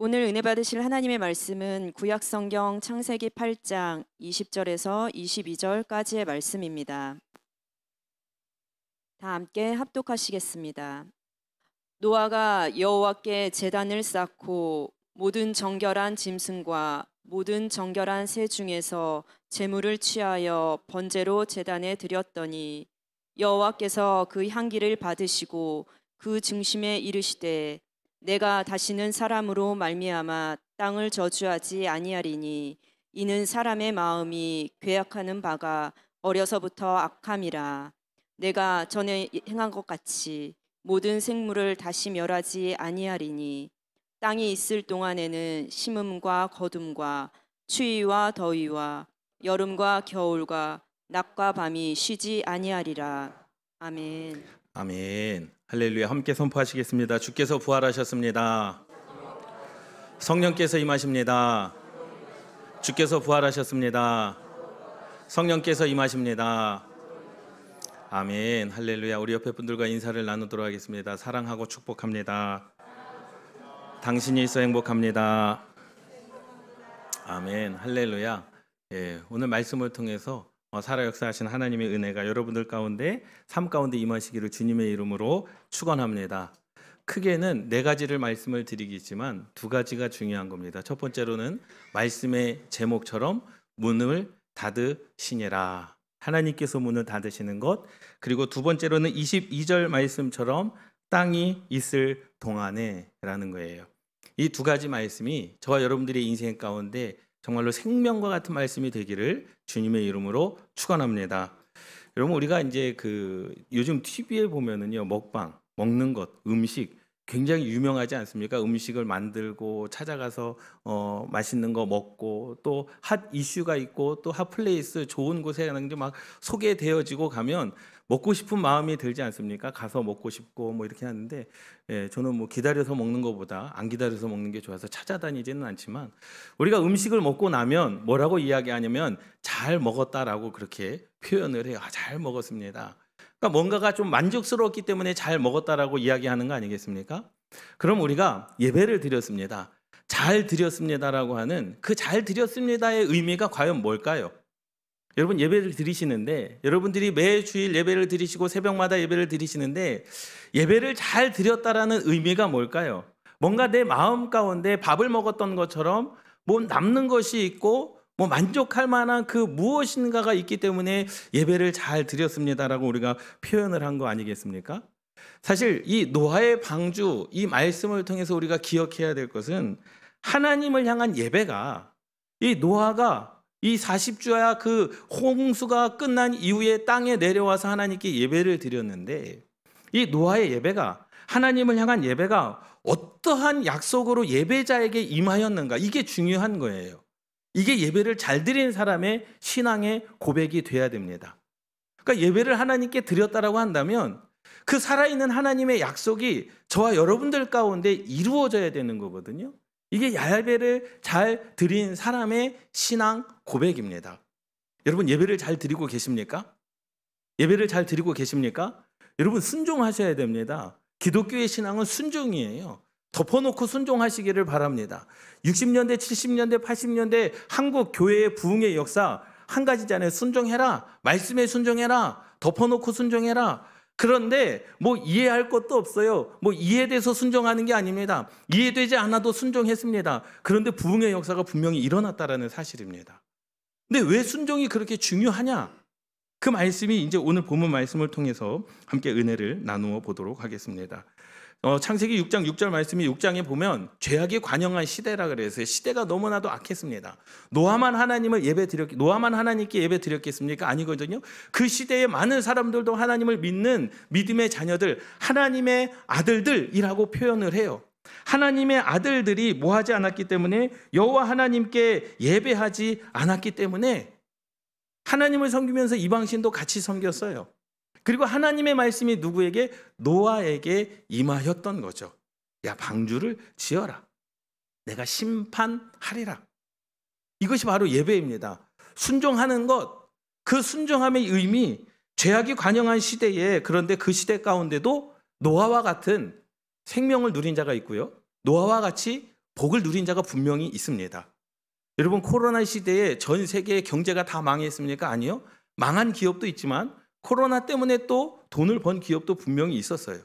오늘 은혜 받으실 하나님의 말씀은 구약성경 창세기 8장 20절에서 22절까지의 말씀입니다. 다 함께 합독하시겠습니다. 노아가 여호와께 제단을 쌓고 모든 정결한 짐승과 모든 정결한 새 중에서 제물을 취하여 번제로 제단에 드렸더니 여호와께서 그 향기를 받으시고 그 중심에 이르시되 내가 다시는 사람으로 말미암아 땅을 저주하지 아니하리니 이는 사람의 마음이 괴악하는 바가 어려서부터 악함이라. 내가 전에 행한 것 같이 모든 생물을 다시 멸하지 아니하리니 땅이 있을 동안에는 심음과 거둠과 추위와 더위와 여름과 겨울과 낮과 밤이 쉬지 아니하리라. 아멘. 아멘. 할렐루야. 함께 선포하시겠습니다. 주께서 부활하셨습니다. 성령께서 임하십니다. 주께서 부활하셨습니다. 성령께서 임하십니다. 아멘. 할렐루야. 우리 옆에 분들과 인사를 나누도록 하겠습니다. 사랑하고 축복합니다. 당신이 있어 행복합니다. 아멘. 할렐루야. 오늘 말씀을 통해서 살아 역사하신 하나님의 은혜가 여러분들 가운데 삶 가운데 임하시기를 주님의 이름으로 축원합니다. 크게는 네 가지를 말씀을 드리겠지만 두 가지가 중요한 겁니다. 첫 번째로는 말씀의 제목처럼 문을 닫으시니라. 하나님께서 문을 닫으시는 것. 그리고 두 번째로는 22절 말씀처럼 땅이 있을 동안에 라는 거예요. 이 두 가지 말씀이 저와 여러분들의 인생 가운데 정말로 생명과 같은 말씀이 되기를 주님의 이름으로 축원합니다. 여러분, 우리가 이제 요즘 TV에 보면은요, 먹방, 먹는 것, 음식 굉장히 유명하지 않습니까? 음식을 만들고 찾아가서 맛있는 거 먹고 또 핫 이슈가 있고 또 핫 플레이스 좋은 곳에 가는 게 막 소개되어지고 가면 먹고 싶은 마음이 들지 않습니까? 가서 먹고 싶고 뭐 이렇게 하는데 저는 뭐 기다려서 먹는 것보다 안 기다려서 먹는 게 좋아서 찾아다니지는 않지만 우리가 음식을 먹고 나면 뭐라고 이야기하냐면 잘 먹었다라고 그렇게 표현을 해요. 잘 먹었습니다. 그러니까 뭔가가 좀 만족스러웠기 때문에 잘 먹었다라고 이야기하는 거 아니겠습니까? 그럼 우리가 예배를 드렸습니다. 잘 드렸습니다라고 하는 그 잘 드렸습니다의 의미가 과연 뭘까요? 여러분, 예배를 드리시는데 여러분들이 매 주일 예배를 드리시고 새벽마다 예배를 드리시는데 예배를 잘 드렸다라는 의미가 뭘까요? 뭔가 내 마음 가운데 밥을 먹었던 것처럼 뭐 남는 것이 있고 뭐 만족할 만한 그 무엇인가가 있기 때문에 예배를 잘 드렸습니다라고 우리가 표현을 한 거 아니겠습니까? 사실 이 노아의 방주, 이 말씀을 통해서 우리가 기억해야 될 것은 하나님을 향한 예배가 이 노아가 이 40주야 그 홍수가 끝난 이후에 땅에 내려와서 하나님께 예배를 드렸는데 이 노아의 예배가 하나님을 향한 예배가 어떠한 약속으로 예배자에게 임하였는가, 이게 중요한 거예요. 이게 예배를 잘 드린 사람의 신앙의 고백이 돼야 됩니다. 그러니까 예배를 하나님께 드렸다라고 한다면 그 살아있는 하나님의 약속이 저와 여러분들 가운데 이루어져야 되는 거거든요. 이게 예배를 잘 드린 사람의 신앙 고백입니다. 여러분, 예배를 잘 드리고 계십니까? 예배를 잘 드리고 계십니까? 여러분, 순종하셔야 됩니다. 기독교의 신앙은 순종이에요. 덮어놓고 순종하시기를 바랍니다. 60년대, 70년대, 80년대 한국 교회의 부흥의 역사 한 가지잖아요. 순종해라. 말씀에 순종해라. 덮어놓고 순종해라. 그런데 뭐 이해할 것도 없어요. 뭐 이해돼서 순종하는 게 아닙니다. 이해되지 않아도 순종했습니다. 그런데 부흥의 역사가 분명히 일어났다라는 사실입니다. 근데 왜 순종이 그렇게 중요하냐? 그 말씀이 이제 오늘 본문 말씀을 통해서 함께 은혜를 나누어 보도록 하겠습니다. 창세기 6장 6절 말씀이 6장에 보면 죄악이 관영한 시대라 그래서 시대가 너무나도 악했습니다. 노아만 하나님께 예배 드렸겠습니까? 아니거든요. 그 시대에 많은 사람들도 하나님을 믿는 믿음의 자녀들, 하나님의 아들들이라고 표현을 해요. 하나님의 아들들이 뭐 하지 않았기 때문에, 여호와 하나님께 예배하지 않았기 때문에 하나님을 섬기면서 이방신도 같이 섬겼어요. 그리고 하나님의 말씀이 누구에게? 노아에게 임하였던 거죠. 야, 방주를 지어라. 내가 심판하리라. 이것이 바로 예배입니다. 순종하는 것, 그 순종함의 의미, 죄악이 관영한 시대에, 그런데 그 시대 가운데도 노아와 같은 생명을 누린 자가 있고요. 노아와 같이 복을 누린 자가 분명히 있습니다. 여러분, 코로나 시대에 전 세계의 경제가 다 망했습니까? 아니요. 망한 기업도 있지만 코로나 때문에 또 돈을 번 기업도 분명히 있었어요.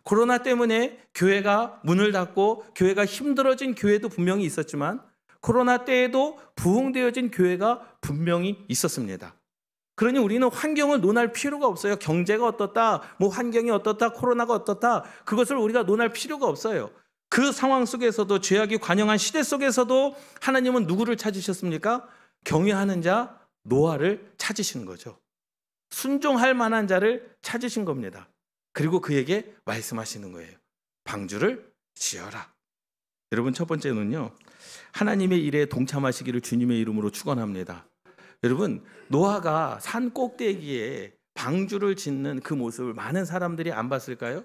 코로나 때문에 교회가 문을 닫고 교회가 힘들어진 교회도 분명히 있었지만 코로나 때에도 부흥되어진 교회가 분명히 있었습니다. 그러니 우리는 환경을 논할 필요가 없어요. 경제가 어떻다, 뭐 환경이 어떻다, 코로나가 어떻다, 그것을 우리가 논할 필요가 없어요. 그 상황 속에서도, 죄악이 관영한 시대 속에서도 하나님은 누구를 찾으셨습니까? 경외하는 자 노아를 찾으시는 거죠. 순종할 만한 자를 찾으신 겁니다. 그리고 그에게 말씀하시는 거예요. 방주를 지어라. 여러분, 첫 번째는요, 하나님의 일에 동참하시기를 주님의 이름으로 축원합니다. 여러분, 노아가 산 꼭대기에 방주를 짓는 그 모습을 많은 사람들이 안 봤을까요?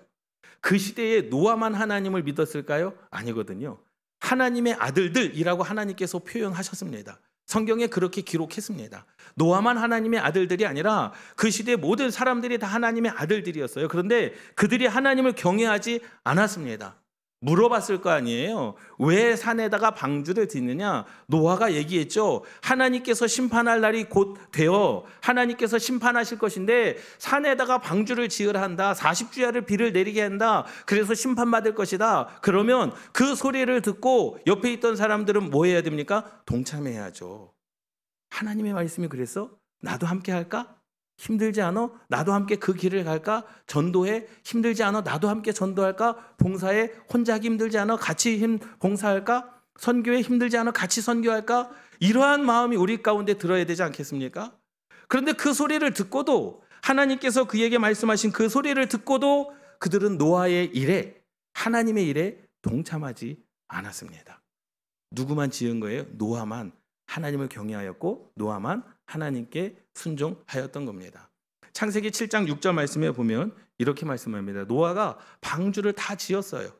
그 시대에 노아만 하나님을 믿었을까요? 아니거든요. 하나님의 아들들이라고 하나님께서 표현하셨습니다. 성경에 그렇게 기록했습니다. 노아만 하나님의 아들들이 아니라 그 시대 모든 사람들이 다 하나님의 아들들이었어요. 그런데 그들이 하나님을 경외하지 않았습니다. 물어봤을 거 아니에요. 왜 산에다가 방주를 짓느냐? 노아가 얘기했죠. 하나님께서 심판할 날이 곧 되어 하나님께서 심판하실 것인데 산에다가 방주를 지으라 한다. 40주야를 비를 내리게 한다. 그래서 심판받을 것이다. 그러면 그 소리를 듣고 옆에 있던 사람들은 뭐 해야 됩니까? 동참해야죠. 하나님의 말씀이 그래서 나도 함께 할까? 힘들지 않아? 나도 함께 그 길을 갈까? 전도해? 힘들지 않아? 나도 함께 전도할까? 봉사해? 혼자 하기 힘들지 않아? 같이 봉사할까? 선교해? 힘들지 않아? 같이 선교할까? 이러한 마음이 우리 가운데 들어야 되지 않겠습니까? 그런데 그 소리를 듣고도, 하나님께서 그에게 말씀하신 그 소리를 듣고도 그들은 노아의 일에, 하나님의 일에 동참하지 않았습니다. 누구만 지은 거예요? 노아만 하나님을 경외하였고 노아만 하나님께 순종하였던 겁니다. 창세기 7장 6절 말씀에 보면 이렇게 말씀합니다. 노아가 방주를 다 지었어요.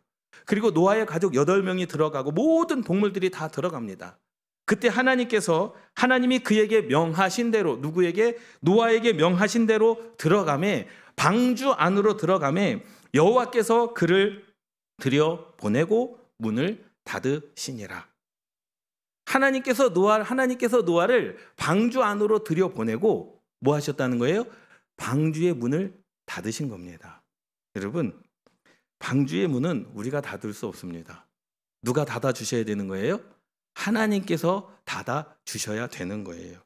그리고 노아의 가족 8명이 들어가고 모든 동물들이 다 들어갑니다. 그때 하나님이 그에게 명하신 대로, 누구에게? 노아에게 명하신 대로 들어가매, 방주 안으로 방주에 여호와께서 그를 들여보내고 문을 닫으시니라. 하나님께서 노아를 방주 안으로 들여보내고 뭐 하셨다는 거예요? 방주의 문을 닫으신 겁니다. 여러분, 방주의 문은 우리가 닫을 수 없습니다. 누가 닫아주셔야 되는 거예요? 하나님께서 닫아주셔야 되는 거예요.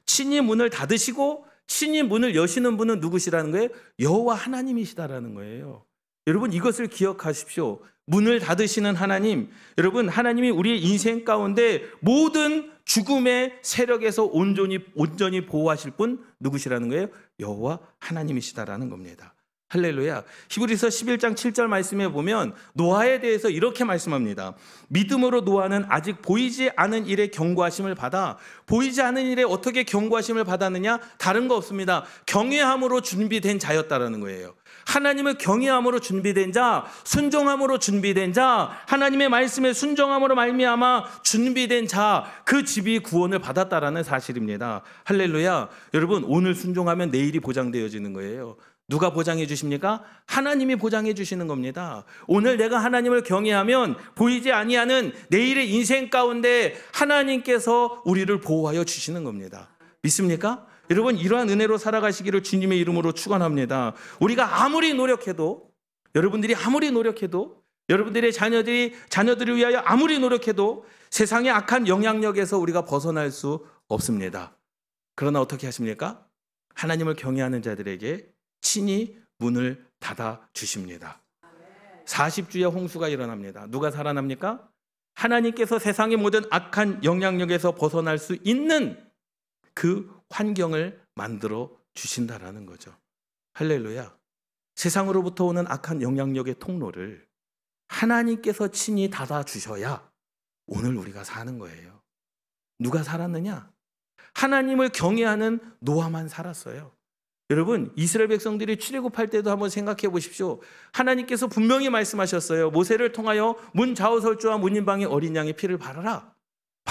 친히 문을 닫으시고 친히 문을 여시는 분은 누구시라는 거예요? 여호와 하나님이시다라는 거예요. 여러분, 이것을 기억하십시오. 문을 닫으시는 하나님, 여러분, 하나님이 우리의 인생 가운데 모든 죽음의 세력에서 온전히 보호하실 분 누구시라는 거예요? 여호와 하나님이시다라는 겁니다. 할렐루야. 히브리서 11장 7절 말씀에 보면 노아에 대해서 이렇게 말씀합니다. 믿음으로 노아는 아직 보이지 않은 일에 경고하심을 받아, 보이지 않은 일에 어떻게 경고하심을 받았느냐? 다른 거 없습니다. 경외함으로 준비된 자였다라는 거예요. 하나님을 경외함으로 준비된 자, 순종함으로 준비된 자, 하나님의 말씀에 순종함으로 말미암아 준비된 자, 그 집이 구원을 받았다라는 사실입니다. 할렐루야. 여러분, 오늘 순종하면 내일이 보장되어지는 거예요. 누가 보장해 주십니까? 하나님이 보장해 주시는 겁니다. 오늘 내가 하나님을 경외하면 보이지 아니하는 내일의 인생 가운데 하나님께서 우리를 보호하여 주시는 겁니다. 믿습니까? 여러분, 이러한 은혜로 살아가시기를 주님의 이름으로 축원합니다. 우리가 아무리 노력해도, 여러분들이 아무리 노력해도, 여러분들의 자녀들을 위하여 아무리 노력해도 세상의 악한 영향력에서 우리가 벗어날 수 없습니다. 그러나 어떻게 하십니까? 하나님을 경외하는 자들에게 친히 문을 닫아 주십니다. 40주의 홍수가 일어납니다. 누가 살아납니까? 하나님께서 세상의 모든 악한 영향력에서 벗어날 수 있는 그 환경을 만들어 주신다라는 거죠. 할렐루야. 세상으로부터 오는 악한 영향력의 통로를 하나님께서 친히 닫아 주셔야 오늘 우리가 사는 거예요. 누가 살았느냐? 하나님을 경외하는 노아만 살았어요. 여러분, 이스라엘 백성들이 출애굽할 때도 한번 생각해 보십시오. 하나님께서 분명히 말씀하셨어요. 모세를 통하여 문 좌우설주와 문인방에 어린 양의 피를 바르라.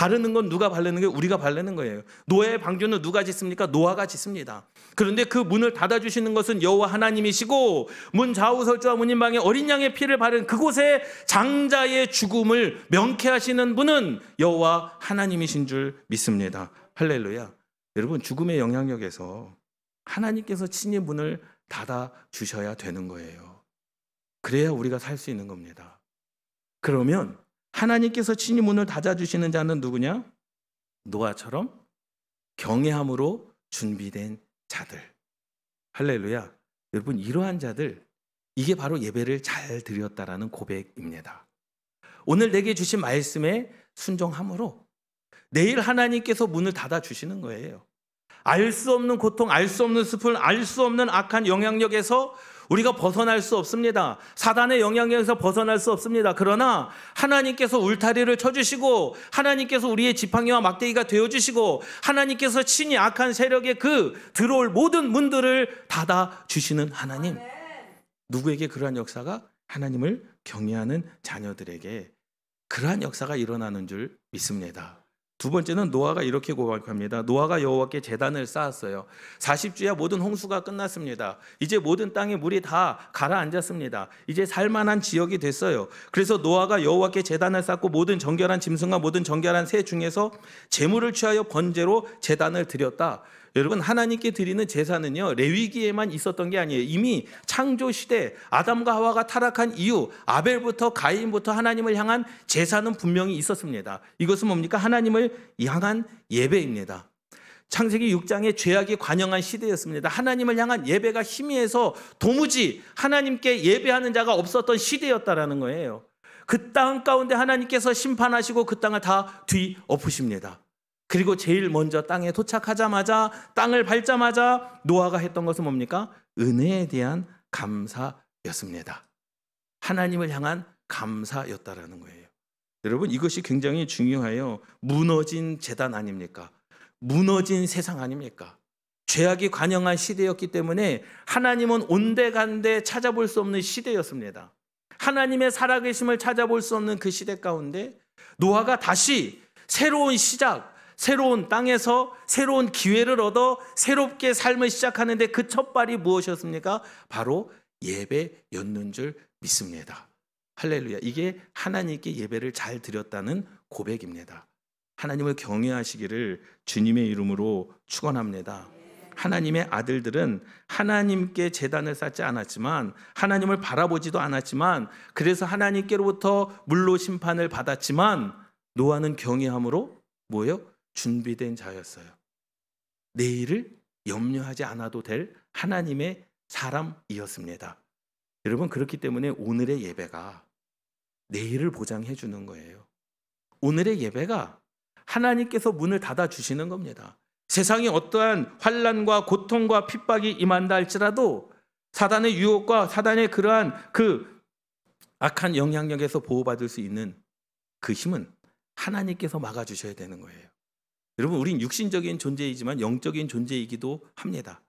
바르는 건 누가 바르는 거예요? 우리가 바르는 거예요. 노아의 방주는 누가 짓습니까? 노아가 짓습니다. 그런데 그 문을 닫아주시는 것은 여호와 하나님이시고 문 좌우설주와 문인방에 어린 양의 피를 바른 그곳에 장자의 죽음을 명쾌하시는 분은 여호와 하나님이신 줄 믿습니다. 할렐루야. 여러분, 죽음의 영향력에서 하나님께서 친히 문을 닫아주셔야 되는 거예요. 그래야 우리가 살 수 있는 겁니다. 그러면 하나님께서 친히 문을 닫아주시는 자는 누구냐? 노아처럼 경외함으로 준비된 자들. 할렐루야. 여러분, 이러한 자들, 이게 바로 예배를 잘 드렸다라는 고백입니다. 오늘 내게 주신 말씀에 순종함으로 내일 하나님께서 문을 닫아주시는 거예요. 알 수 없는 고통, 알 수 없는 슬픔, 알 수 없는 악한 영향력에서 우리가 벗어날 수 없습니다. 사단의 영향력에서 벗어날 수 없습니다. 그러나 하나님께서 울타리를 쳐주시고 하나님께서 우리의 지팡이와 막대기가 되어주시고 하나님께서 친히 악한 세력의 그 들어올 모든 문들을 닫아주시는 하나님. 누구에게 그러한 역사가? 하나님을 경외하는 자녀들에게 그러한 역사가 일어나는 줄 믿습니다. 두 번째는 노아가 이렇게 고백합니다. 노아가 여호와께 제단을 쌓았어요. 40주야 모든 홍수가 끝났습니다. 이제 모든 땅에 물이 다 가라앉았습니다. 이제 살만한 지역이 됐어요. 그래서 노아가 여호와께 제단을 쌓고 모든 정결한 짐승과 모든 정결한 새 중에서 제물을 취하여 번제로 제단을 드렸다. 여러분, 하나님께 드리는 제사는요, 레위기에만 있었던 게 아니에요. 이미 창조 시대 아담과 하와가 타락한 이후 아벨부터 가인부터 하나님을 향한 제사는 분명히 있었습니다. 이것은 뭡니까? 하나님을 향한 예배입니다. 창세기 6장에 죄악이 관영한 시대였습니다. 하나님을 향한 예배가 희미해서 도무지 하나님께 예배하는 자가 없었던 시대였다라는 거예요. 그 땅 가운데 하나님께서 심판하시고 그 땅을 다 뒤엎으십니다. 그리고 제일 먼저 땅에 도착하자마자 땅을 밟자마자 노아가 했던 것은 뭡니까? 은혜에 대한 감사였습니다. 하나님을 향한 감사였다라는 거예요. 여러분, 이것이 굉장히 중요해요. 무너진 제단 아닙니까? 무너진 세상 아닙니까? 죄악이 관영한 시대였기 때문에 하나님은 온데간데 찾아볼 수 없는 시대였습니다. 하나님의 살아계심을 찾아볼 수 없는 그 시대 가운데 노아가 다시 새로운 시작, 새로운 땅에서 새로운 기회를 얻어 새롭게 삶을 시작하는데 그 첫발이 무엇이었습니까? 바로 예배였는 줄 믿습니다. 할렐루야. 이게 하나님께 예배를 잘 드렸다는 고백입니다. 하나님을 경외하시기를 주님의 이름으로 축원합니다. 하나님의 아들들은 하나님께 제단을 쌓지 않았지만 하나님을 바라보지도 않았지만 그래서 하나님께로부터 물로 심판을 받았지만 노아는 경외함으로 뭐예요? 준비된 자였어요. 내일을 염려하지 않아도 될 하나님의 사람이었습니다. 여러분, 그렇기 때문에 오늘의 예배가 내일을 보장해 주는 거예요. 오늘의 예배가 하나님께서 문을 닫아 주시는 겁니다. 세상에 어떠한 환난과 고통과 핍박이 임한다 할지라도 사단의 유혹과 사단의 그러한 그 악한 영향력에서 보호받을 수 있는 그 힘은 하나님께서 막아주셔야 되는 거예요. 여러분, 우린 육신적인 존재이지만 영적인 존재이기도 합니다.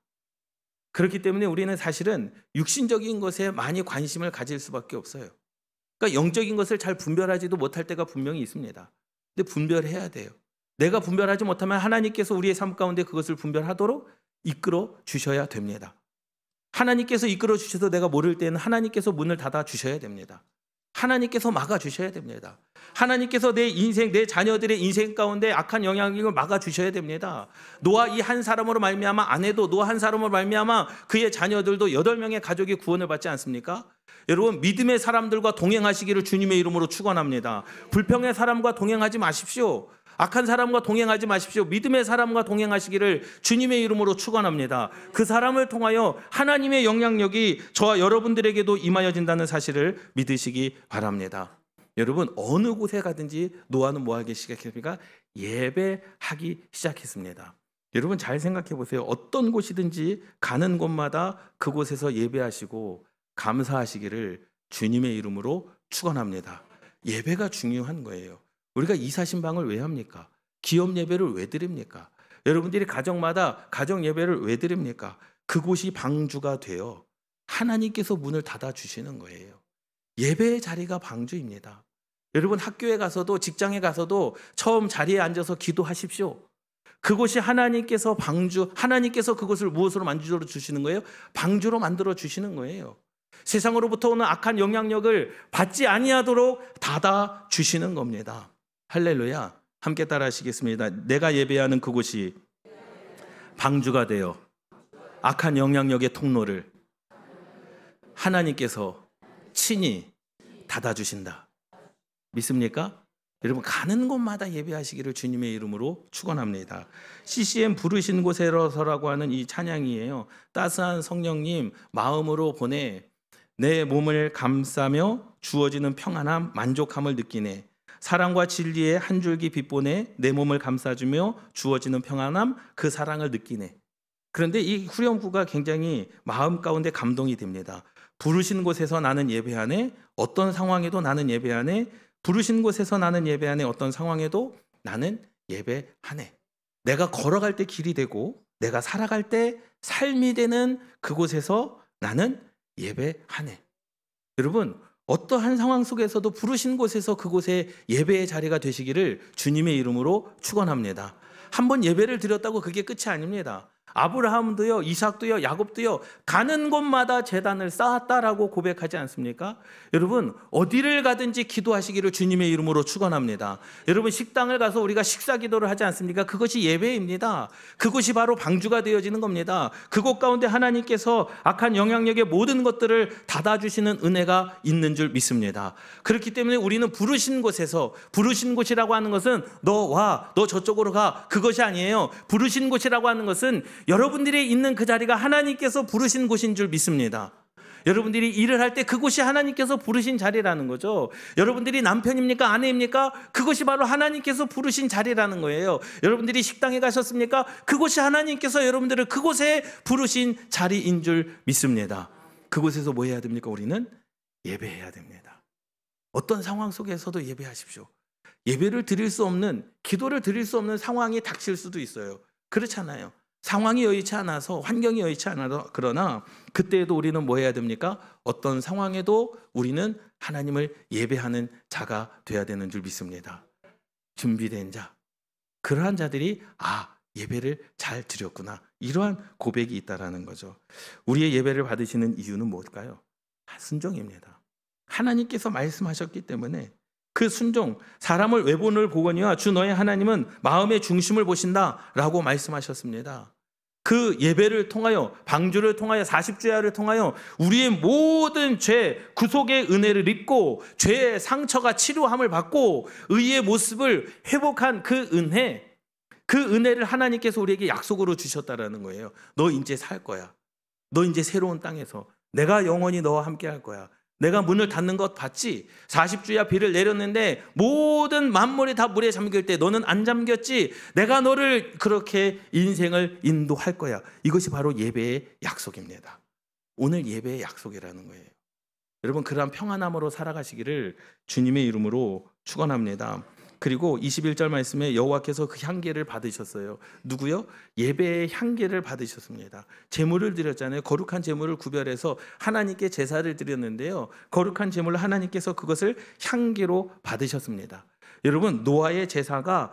그렇기 때문에 우리는 사실은 육신적인 것에 많이 관심을 가질 수밖에 없어요. 그러니까 영적인 것을 잘 분별하지도 못할 때가 분명히 있습니다. 근데 분별해야 돼요. 내가 분별하지 못하면 하나님께서 우리의 삶 가운데 그것을 분별하도록 이끌어 주셔야 됩니다. 하나님께서 이끌어 주셔서 내가 모를 때는 하나님께서 문을 닫아 주셔야 됩니다. 하나님께서 막아 주셔야 됩니다. 하나님께서 내 인생, 내 자녀들의 인생 가운데 악한 영향력을 막아 주셔야 됩니다. 노아 이 한 사람으로 말미암아 아내도 노아 한 사람으로 말미암아 그의 자녀들도 8명의 가족이 구원을 받지 않습니까? 여러분, 믿음의 사람들과 동행하시기를 주님의 이름으로 축원합니다. 불평의 사람과 동행하지 마십시오. 악한 사람과 동행하지 마십시오. 믿음의 사람과 동행하시기를 주님의 이름으로 축원합니다. 그 사람을 통하여 하나님의 영향력이 저와 여러분들에게도 임하여진다는 사실을 믿으시기 바랍니다. 여러분, 어느 곳에 가든지 노아는 뭐 하기 시작했습니까? 예배하기 시작했습니다. 여러분, 잘 생각해 보세요. 어떤 곳이든지 가는 곳마다 그곳에서 예배하시고 감사하시기를 주님의 이름으로 축원합니다. 예배가 중요한 거예요. 우리가 이사신방을 왜 합니까? 기업 예배를 왜 드립니까? 여러분들이 가정마다 가정 예배를 왜 드립니까? 그곳이 방주가 되어 하나님께서 문을 닫아 주시는 거예요. 예배의 자리가 방주입니다. 여러분 학교에 가서도 직장에 가서도 처음 자리에 앉아서 기도하십시오. 그곳이 하나님께서 하나님께서 그것을 무엇으로 만들어 주시는 거예요? 방주로 만들어 주시는 거예요. 세상으로부터 오는 악한 영향력을 받지 아니하도록 닫아 주시는 겁니다. 할렐루야. 함께 따라 하시겠습니다. 내가 예배하는 그곳이 방주가 되어 악한 영향력의 통로를 하나님께서 친히 닫아 주신다. 믿습니까? 여러분 가는 곳마다 예배하시기를 주님의 이름으로 축원합니다. CCM 부르신 곳에서라고 하는 이 찬양이에요. 따스한 성령님 마음으로 보내 내 몸을 감싸며 주어지는 평안함 만족함을 느끼네. 사랑과 진리의 한 줄기 빛 보내 내 몸을 감싸주며 주어지는 평안함 그 사랑을 느끼네. 그런데 이 후렴구가 굉장히 마음 가운데 감동이 됩니다. 부르신 곳에서 나는 예배하네. 어떤 상황에도 나는 예배하네. 부르신 곳에서 나는 예배하네. 어떤 상황에도 나는 예배하네. 내가 걸어갈 때 길이 되고 내가 살아갈 때 삶이 되는 그곳에서 나는 예배하네. 여러분 어떠한 상황 속에서도 부르신 곳에서 그곳에 예배의 자리가 되시기를 주님의 이름으로 축원합니다. 한번 예배를 드렸다고 그게 끝이 아닙니다. 아브라함도요, 이삭도요, 야곱도요 가는 곳마다 제단을 쌓았다라고 고백하지 않습니까? 여러분 어디를 가든지 기도하시기를 주님의 이름으로 축원합니다. 여러분 식당을 가서 우리가 식사 기도를 하지 않습니까? 그것이 예배입니다. 그것이 바로 방주가 되어지는 겁니다. 그곳 가운데 하나님께서 악한 영향력의 모든 것들을 닫아주시는 은혜가 있는 줄 믿습니다. 그렇기 때문에 우리는 부르신 곳에서, 부르신 곳이라고 하는 것은 너 와, 너 저쪽으로 가, 그것이 아니에요. 부르신 곳이라고 하는 것은 여러분들이 있는 그 자리가 하나님께서 부르신 곳인 줄 믿습니다. 여러분들이 일을 할 때 그곳이 하나님께서 부르신 자리라는 거죠. 여러분들이 남편입니까? 아내입니까? 그것이 바로 하나님께서 부르신 자리라는 거예요. 여러분들이 식당에 가셨습니까? 그곳이 하나님께서 여러분들을 그곳에 부르신 자리인 줄 믿습니다. 그곳에서 뭐 해야 됩니까? 우리는 예배해야 됩니다. 어떤 상황 속에서도 예배하십시오. 예배를 드릴 수 없는, 기도를 드릴 수 없는 상황이 닥칠 수도 있어요. 그렇잖아요. 상황이 여의치 않아서, 환경이 여의치 않아서, 그러나 그때에도 우리는 뭐 해야 됩니까? 어떤 상황에도 우리는 하나님을 예배하는 자가 돼야 되는 줄 믿습니다. 준비된 자, 그러한 자들이 예배를 잘 드렸구나, 이러한 고백이 있다라는 거죠. 우리의 예배를 받으시는 이유는 뭘까요? 순종입니다. 하나님께서 말씀하셨기 때문에 그 순종, 사람을 외본을 보거니와 주 너의 하나님은 마음의 중심을 보신다라고 말씀하셨습니다. 그 예배를 통하여, 방주를 통하여, 40주야를 통하여 우리의 모든 죄, 구속의 은혜를 입고 죄의 상처가 치료함을 받고 의의 모습을 회복한 그 은혜, 그 은혜를 하나님께서 우리에게 약속으로 주셨다라는 거예요. 너 이제 살 거야. 너 이제 새로운 땅에서 내가 영원히 너와 함께 할 거야. 내가 문을 닫는 것 봤지? 40주야 비를 내렸는데 모든 만물이 다 물에 잠길 때 너는 안 잠겼지? 내가 너를 그렇게 인생을 인도할 거야. 이것이 바로 예배의 약속입니다. 오늘 예배의 약속이라는 거예요. 여러분 그러한 평안함으로 살아가시기를 주님의 이름으로 축원합니다. 그리고 21절 말씀에 여호와께서 그 향기를 받으셨어요. 누구요? 예배의 향기를 받으셨습니다. 제물을 드렸잖아요. 거룩한 제물을 구별해서 하나님께 제사를 드렸는데요. 거룩한 제물을 하나님께서 그것을 향기로 받으셨습니다. 여러분 노아의 제사가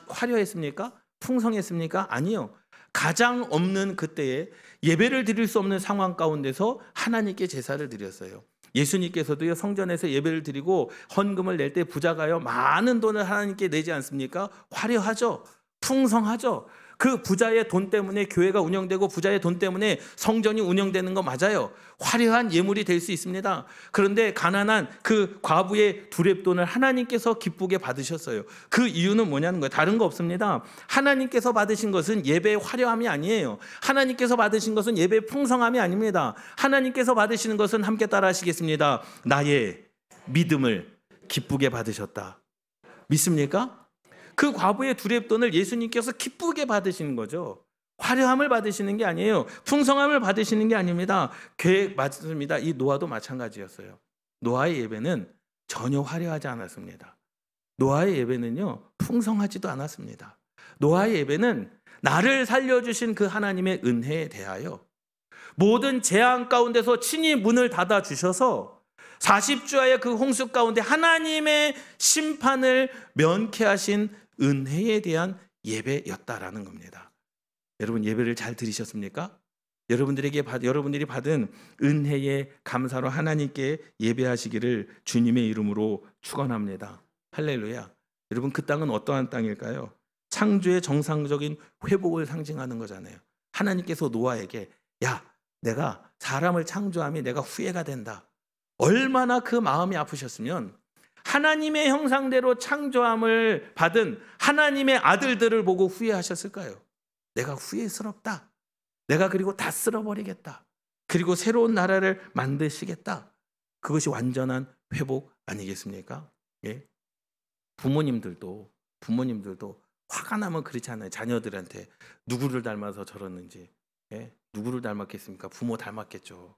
화려했습니까? 풍성했습니까? 아니요. 가장 없는 그때에 예배를 드릴 수 없는 상황 가운데서 하나님께 제사를 드렸어요. 예수님께서도요 성전에서 예배를 드리고 헌금을 낼 때 부자가요 많은 돈을 하나님께 내지 않습니까? 화려하죠. 풍성하죠. 그 부자의 돈 때문에 교회가 운영되고 부자의 돈 때문에 성전이 운영되는 거 맞아요. 화려한 예물이 될 수 있습니다. 그런데 가난한 그 과부의 두렙돈을 하나님께서 기쁘게 받으셨어요. 그 이유는 뭐냐는 거예요. 다른 거 없습니다. 하나님께서 받으신 것은 예배의 화려함이 아니에요. 하나님께서 받으신 것은 예배의 풍성함이 아닙니다. 하나님께서 받으시는 것은 함께 따라 하시겠습니다. 나의 믿음을 기쁘게 받으셨다. 믿습니까? 그 과부의 두렙돈을 예수님께서 기쁘게 받으시는 거죠. 화려함을 받으시는 게 아니에요. 풍성함을 받으시는 게 아닙니다. 계획 맞습니다. 이 노아도 마찬가지였어요. 노아의 예배는 전혀 화려하지 않았습니다. 노아의 예배는요 풍성하지도 않았습니다. 노아의 예배는 나를 살려주신 그 하나님의 은혜에 대하여 모든 재앙 가운데서 친히 문을 닫아 주셔서 40주와의 그 홍수 가운데 하나님의 심판을 면케하신 은혜에 대한 예배였다라는 겁니다. 여러분 예배를 잘 들으셨습니까? 여러분들이 받은 은혜의 감사로 하나님께 예배하시기를 주님의 이름으로 축원합니다. 할렐루야. 여러분 그 땅은 어떠한 땅일까요? 창조의 정상적인 회복을 상징하는 거잖아요. 하나님께서 노아에게 야, 내가 사람을 창조함이 내가 후회가 된다. 얼마나 그 마음이 아프셨으면 하나님의 형상대로 창조함을 받은 하나님의 아들들을 보고 후회하셨을까요? 내가 후회스럽다. 내가 그리고 다 쓸어버리겠다. 그리고 새로운 나라를 만드시겠다. 그것이 완전한 회복 아니겠습니까? 예? 부모님들도 화가 나면 그렇지 않아요. 자녀들한테 누구를 닮아서 저러는지. 예? 누구를 닮았겠습니까? 부모 닮았겠죠.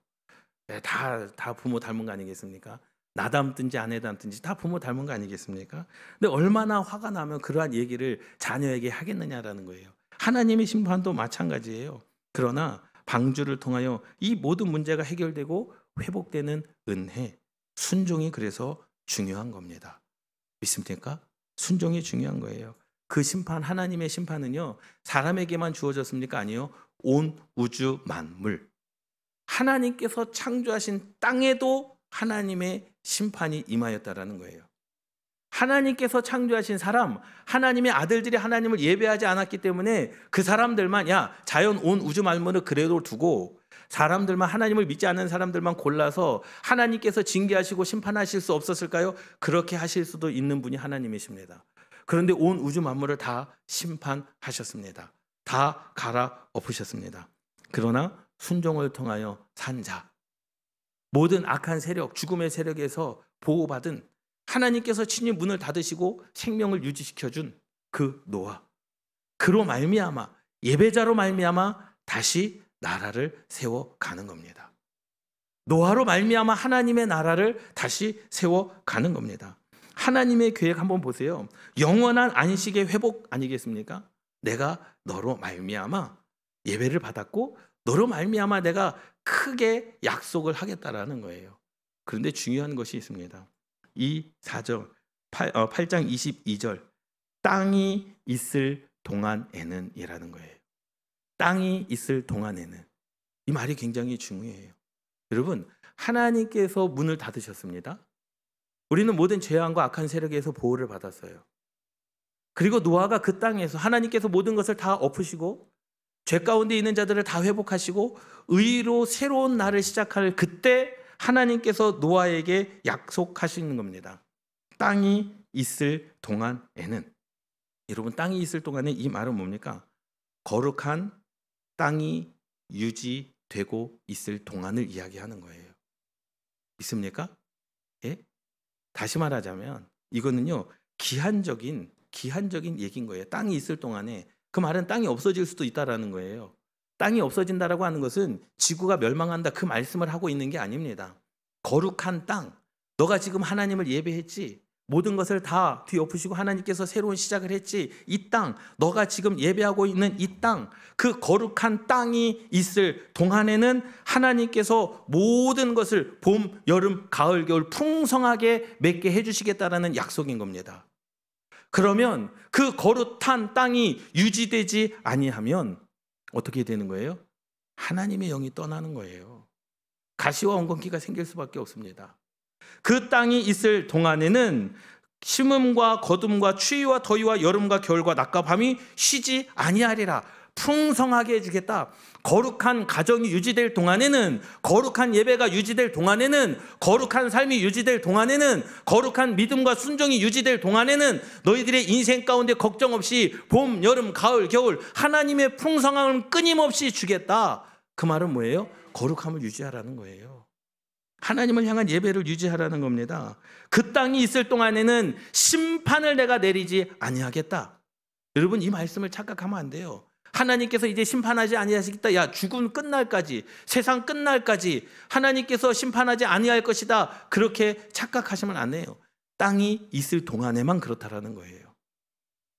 예, 다 부모 닮은 거 아니겠습니까? 나 닮든지 아내 닮든지 다 부모 닮은 거 아니겠습니까? 근데 얼마나 화가 나면 그러한 얘기를 자녀에게 하겠느냐라는 거예요. 하나님의 심판도 마찬가지예요. 그러나 방주를 통하여 이 모든 문제가 해결되고 회복되는 은혜, 순종이 그래서 중요한 겁니다. 믿습니까? 순종이 중요한 거예요. 그 심판, 하나님의 심판은요, 사람에게만 주어졌습니까? 아니요. 온 우주 만물. 하나님께서 창조하신 땅에도 하나님의 심판이 임하였다라는 거예요. 하나님께서 창조하신 사람, 하나님의 아들들이 하나님을 예배하지 않았기 때문에 그 사람들만 자연 온 우주 만물을 그대로 두고 사람들만 하나님을 믿지 않는 사람들만 골라서 하나님께서 징계하시고 심판하실 수 없었을까요? 그렇게 하실 수도 있는 분이 하나님이십니다. 그런데 온 우주 만물을 다 심판하셨습니다. 다 갈아엎으셨습니다. 그러나 순종을 통하여 산 자, 모든 악한 세력, 죽음의 세력에서 보호받은 하나님께서 친히 문을 닫으시고 생명을 유지시켜준 그 노아, 그로 말미암아 예배자로 말미암아 다시 나라를 세워가는 겁니다. 노아로 말미암아 하나님의 나라를 다시 세워가는 겁니다. 하나님의 계획 한번 보세요. 영원한 안식의 회복 아니겠습니까? 내가 너로 말미암아 예배를 받았고 너로 말미암아 내가 크게 약속을 하겠다라는 거예요. 그런데 중요한 것이 있습니다. 이 4절 8장 22절 땅이 있을 동안에는 이라는 거예요. 땅이 있을 동안에는, 이 말이 굉장히 중요해요. 여러분, 하나님께서 문을 닫으셨습니다. 우리는 모든 재앙과 악한 세력에서 보호를 받았어요. 그리고 노아가 그 땅에서 하나님께서 모든 것을 다 엎으시고 죄 가운데 있는 자들을 다 회복하시고 의로 새로운 날을 시작할 그때 하나님께서 노아에게 약속하시는 겁니다. 땅이 있을 동안에는. 여러분, 땅이 있을 동안에 이 말은 뭡니까? 거룩한 땅이 유지되고 있을 동안을 이야기하는 거예요. 믿습니까? 예? 다시 말하자면 이거는요, 기한적인 얘기인 거예요. 땅이 있을 동안에. 그 말은 땅이 없어질 수도 있다라는 거예요. 땅이 없어진다라고 하는 것은 지구가 멸망한다 그 말씀을 하고 있는 게 아닙니다. 거룩한 땅, 너가 지금 하나님을 예배했지, 모든 것을 다 뒤엎으시고 하나님께서 새로운 시작을 했지, 이 땅, 너가 지금 예배하고 있는 이 땅, 그 거룩한 땅이 있을 동안에는 하나님께서 모든 것을 봄, 여름, 가을, 겨울 풍성하게 맺게 해주시겠다라는 약속인 겁니다. 그러면 그 거룩한 땅이 유지되지 아니하면 어떻게 되는 거예요? 하나님의 영이 떠나는 거예요. 가시와 엉겅퀴가 생길 수밖에 없습니다. 그 땅이 있을 동안에는 심음과 거둠과 추위와 더위와 여름과 겨울과 낮과 밤이 쉬지 아니하리라. 풍성하게 해주겠다. 거룩한 가정이 유지될 동안에는, 거룩한 예배가 유지될 동안에는, 거룩한 삶이 유지될 동안에는, 거룩한 믿음과 순종이 유지될 동안에는 너희들의 인생 가운데 걱정 없이 봄, 여름, 가을, 겨울 하나님의 풍성함을 끊임없이 주겠다. 그 말은 뭐예요? 거룩함을 유지하라는 거예요. 하나님을 향한 예배를 유지하라는 겁니다. 그 땅이 있을 동안에는 심판을 내가 내리지 아니하겠다. 여러분, 이 말씀을 착각하면 안 돼요. 하나님께서 이제 심판하지 아니하시겠다. 야, 죽음 끝날까지, 세상 끝날까지 하나님께서 심판하지 아니할 것이다. 그렇게 착각하시면 안 돼요. 땅이 있을 동안에만 그렇다라는 거예요.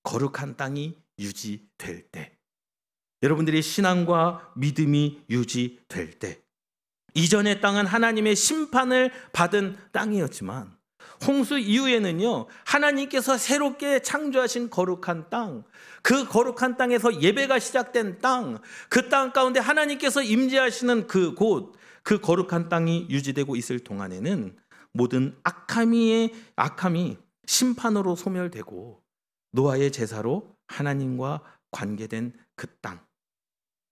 거룩한 땅이 유지될 때, 여러분들의 신앙과 믿음이 유지될 때, 이전의 땅은 하나님의 심판을 받은 땅이었지만 홍수 이후에는요, 하나님께서 새롭게 창조하신 거룩한 땅, 그 거룩한 땅에서 예배가 시작된 땅, 그 땅 가운데 하나님께서 임재하시는 그곳, 그 거룩한 땅이 유지되고 있을 동안에는 모든 악함이 심판으로 소멸되고 노아의 제사로 하나님과 관계된 그 땅,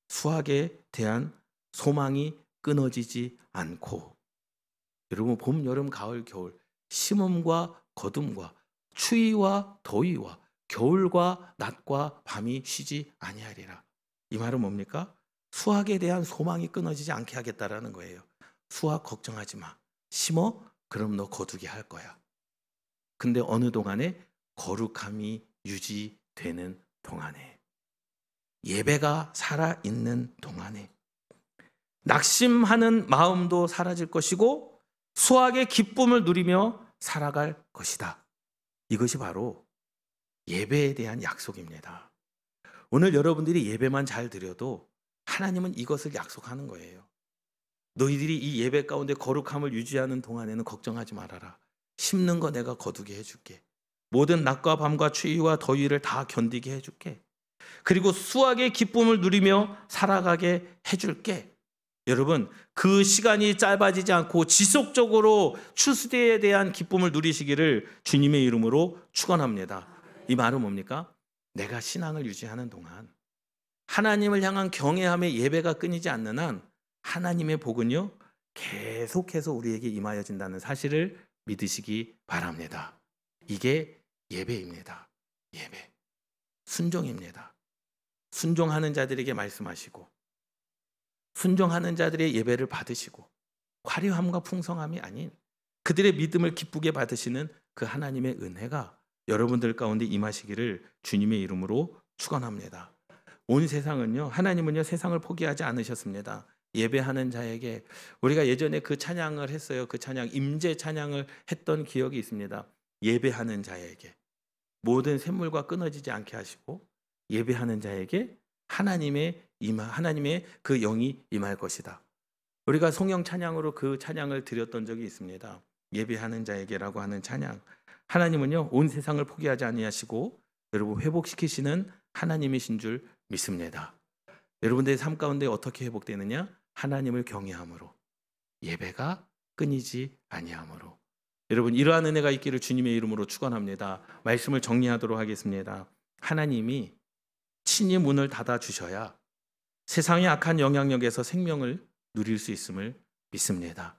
수확에 대한 소망이 끊어지지 않고, 여러분, 봄, 여름, 가을, 겨울, 심음과 거둠과 추위와 더위와 겨울과 낮과 밤이 쉬지 아니하리라. 이 말은 뭡니까? 수확에 대한 소망이 끊어지지 않게 하겠다라는 거예요. 수확 걱정하지 마. 심어? 그럼 너 거두게 할 거야. 근데 어느 동안에 거룩함이 유지되는 동안에, 예배가 살아있는 동안에 낙심하는 마음도 사라질 것이고 수확의 기쁨을 누리며 살아갈 것이다. 이것이 바로 예배에 대한 약속입니다. 오늘 여러분들이 예배만 잘 드려도 하나님은 이것을 약속하는 거예요. 너희들이 이 예배 가운데 거룩함을 유지하는 동안에는 걱정하지 말아라. 심는 거 내가 거두게 해줄게. 모든 낮과 밤과 추위와 더위를 다 견디게 해줄게. 그리고 수확의 기쁨을 누리며 살아가게 해줄게. 여러분, 그 시간이 짧아지지 않고 지속적으로 추수대에 대한 기쁨을 누리시기를 주님의 이름으로 축원합니다. 이 말은 뭡니까? 내가 신앙을 유지하는 동안, 하나님을 향한 경외함의 예배가 끊이지 않는 한 하나님의 복은요, 계속해서 우리에게 임하여진다는 사실을 믿으시기 바랍니다. 이게 예배입니다. 예배. 순종입니다. 순종하는 자들에게 말씀하시고, 순종하는 자들의 예배를 받으시고, 화려함과 풍성함이 아닌 그들의 믿음을 기쁘게 받으시는 그 하나님의 은혜가 여러분들 가운데 임하시기를 주님의 이름으로 축원합니다. 온 세상은요, 하나님은요, 세상을 포기하지 않으셨습니다. 예배하는 자에게, 우리가 예전에 그 찬양을 했어요. 그 찬양, 임재 찬양을 했던 기억이 있습니다. 예배하는 자에게 모든 샘물과 끊어지지 않게 하시고, 예배하는 자에게 하나님의 그 영이 임할 것이다. 우리가 송영 찬양으로 그 찬양을 드렸던 적이 있습니다. 예배하는 자에게라고 하는 찬양. 하나님은요, 온 세상을 포기하지 아니하시고 여러분 회복시키시는 하나님이신 줄 믿습니다. 여러분들의 삶 가운데 어떻게 회복되느냐? 하나님을 경외함으로, 예배가 끊이지 아니함으로. 여러분, 이러한 은혜가 있기를 주님의 이름으로 축원합니다. 말씀을 정리하도록 하겠습니다. 하나님이 친히 문을 닫아 주셔야 세상의 악한 영향력에서 생명을 누릴 수 있음을 믿습니다.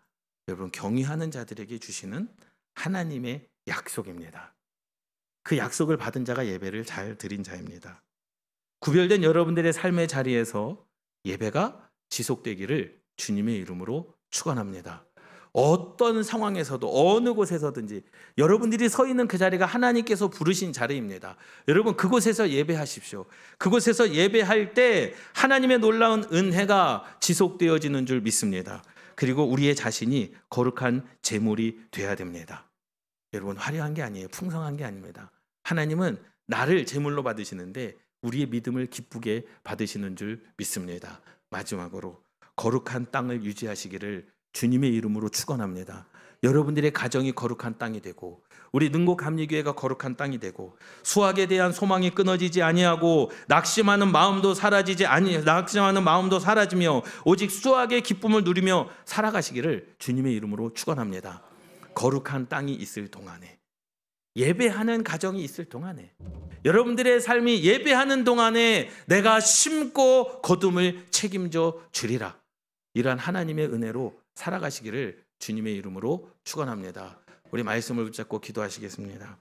여러분, 경외하는 자들에게 주시는 하나님의 약속입니다. 그 약속을 받은 자가 예배를 잘 드린 자입니다. 구별된 여러분들의 삶의 자리에서 예배가 지속되기를 주님의 이름으로 축원합니다. 어떤 상황에서도 어느 곳에서든지 여러분들이 서 있는 그 자리가 하나님께서 부르신 자리입니다. 여러분, 그곳에서 예배하십시오. 그곳에서 예배할 때 하나님의 놀라운 은혜가 지속되어지는 줄 믿습니다. 그리고 우리의 자신이 거룩한 제물이 돼야 됩니다. 여러분, 화려한 게 아니에요. 풍성한 게 아닙니다. 하나님은 나를 제물로 받으시는데 우리의 믿음을 기쁘게 받으시는 줄 믿습니다. 마지막으로 거룩한 땅을 유지하시기를 주님의 이름으로 축원합니다. 여러분들의 가정이 거룩한 땅이 되고, 우리 능곡 감리교회가 거룩한 땅이 되고, 수확에 대한 소망이 끊어지지 아니하고 낙심하는 마음도 사라지며 오직 수확의 기쁨을 누리며 살아가시기를 주님의 이름으로 축원합니다. 거룩한 땅이 있을 동안에, 예배하는 가정이 있을 동안에, 여러분들의 삶이 예배하는 동안에 내가 심고 거둠을 책임져 주리라. 이러한 하나님의 은혜로 살아가시기를 주님의 이름으로 축원합니다. 우리 말씀을 붙잡고 기도하시겠습니다.